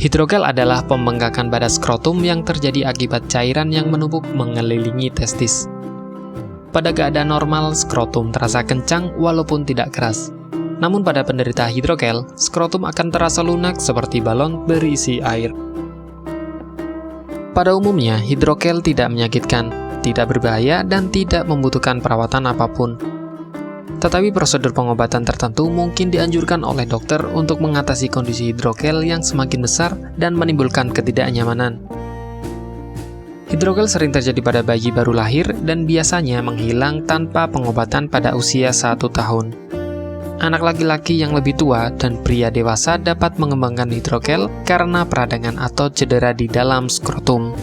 Hidrogel adalah pembengkakan pada skrotum yang terjadi akibat cairan yang menumpuk mengelilingi testis. Pada keadaan normal, skrotum terasa kencang walaupun tidak keras. Namun pada penderita hidrogel, skrotum akan terasa lunak seperti balon berisi air. Pada umumnya, hidrogel tidak menyakitkan, tidak berbahaya, dan tidak membutuhkan perawatan apapun. Tetapi prosedur pengobatan tertentu mungkin dianjurkan oleh dokter untuk mengatasi kondisi hidrogel yang semakin besar dan menimbulkan ketidaknyamanan. Hidrogel sering terjadi pada bayi baru lahir dan biasanya menghilang tanpa pengobatan pada usia 1 tahun. Anak laki-laki yang lebih tua dan pria dewasa dapat mengembangkan hidrogel karena peradangan atau cedera di dalam skrotum.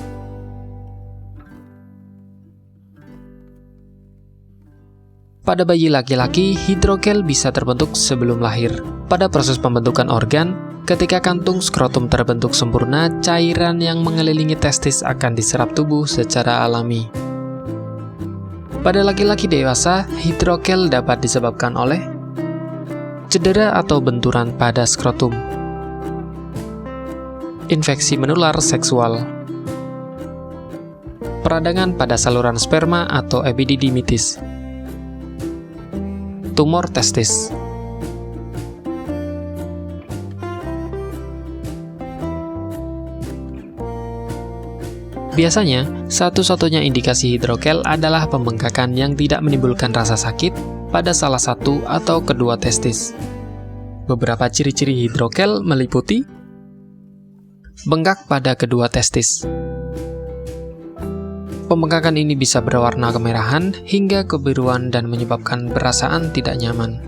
Pada bayi laki-laki, hidrogel bisa terbentuk sebelum lahir. Pada proses pembentukan organ, ketika kantung skrotum terbentuk sempurna, cairan yang mengelilingi testis akan diserap tubuh secara alami. Pada laki-laki dewasa, hidrogel dapat disebabkan oleh cedera atau benturan pada skrotum, infeksi menular seksual, peradangan pada saluran sperma atau epididymitis, tumor testis. Biasanya, satu-satunya indikasi hidrogel adalah pembengkakan yang tidak menimbulkan rasa sakit pada salah satu atau kedua testis. Beberapa ciri-ciri hidrogel meliputi bengkak pada kedua testis. Pembengkakan ini bisa berwarna kemerahan hingga kebiruan dan menyebabkan perasaan tidak nyaman.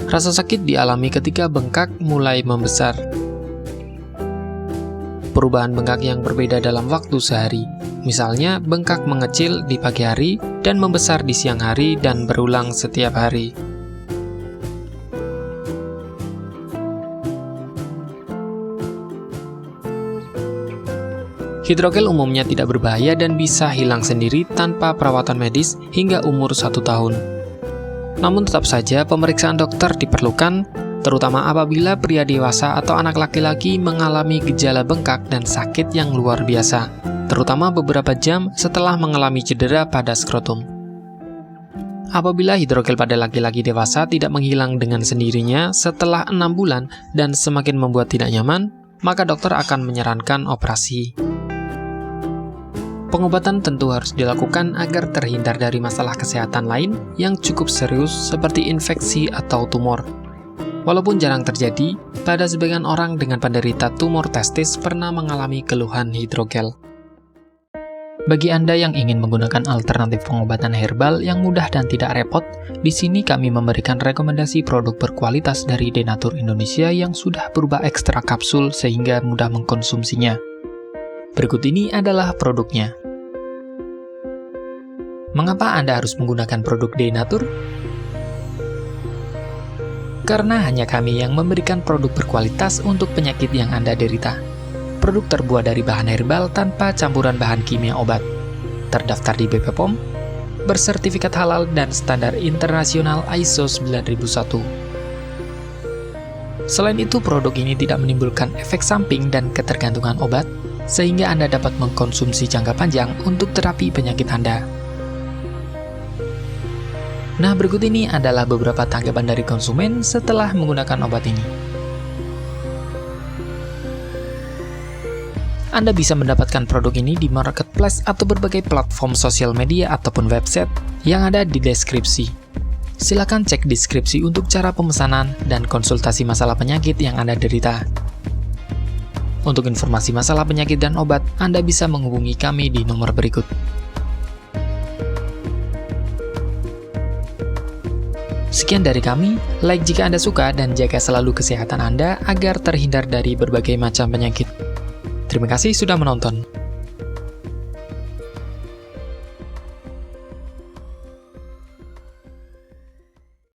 Rasa sakit dialami ketika bengkak mulai membesar. Perubahan bengkak yang berbeda dalam waktu sehari, misalnya bengkak mengecil di pagi hari dan membesar di siang hari dan berulang setiap hari. Hidrogel umumnya tidak berbahaya dan bisa hilang sendiri tanpa perawatan medis hingga umur 1 tahun. Namun tetap saja pemeriksaan dokter diperlukan, terutama apabila pria dewasa atau anak laki-laki mengalami gejala bengkak dan sakit yang luar biasa, terutama beberapa jam setelah mengalami cedera pada skrotum. Apabila hidrogel pada laki-laki dewasa tidak menghilang dengan sendirinya setelah 6 bulan dan semakin membuat tidak nyaman, maka dokter akan menyarankan operasi. Pengobatan tentu harus dilakukan agar terhindar dari masalah kesehatan lain yang cukup serius seperti infeksi atau tumor. Walaupun jarang terjadi, pada sebagian orang dengan penderita tumor testis pernah mengalami keluhan hidrogel. Bagi Anda yang ingin menggunakan alternatif pengobatan herbal yang mudah dan tidak repot, di sini kami memberikan rekomendasi produk berkualitas dari Denatur Indonesia yang sudah berubah ekstra kapsul sehingga mudah mengkonsumsinya. Berikut ini adalah produknya. Mengapa Anda harus menggunakan produk Denatur? Karena hanya kami yang memberikan produk berkualitas untuk penyakit yang Anda derita. Produk terbuat dari bahan herbal tanpa campuran bahan kimia obat. Terdaftar di BP POM, bersertifikat halal dan standar internasional ISO 9001. Selain itu, produk ini tidak menimbulkan efek samping dan ketergantungan obat, sehingga Anda dapat mengkonsumsi jangka panjang untuk terapi penyakit Anda. Nah, berikut ini adalah beberapa tanggapan dari konsumen setelah menggunakan obat ini. Anda bisa mendapatkan produk ini di marketplace atau berbagai platform sosial media ataupun website yang ada di deskripsi. Silakan cek deskripsi untuk cara pemesanan dan konsultasi masalah penyakit yang Anda derita. Untuk informasi masalah penyakit dan obat, Anda bisa menghubungi kami di nomor berikut. Sekian dari kami, like jika Anda suka dan jaga selalu kesehatan Anda agar terhindar dari berbagai macam penyakit. Terima kasih sudah menonton.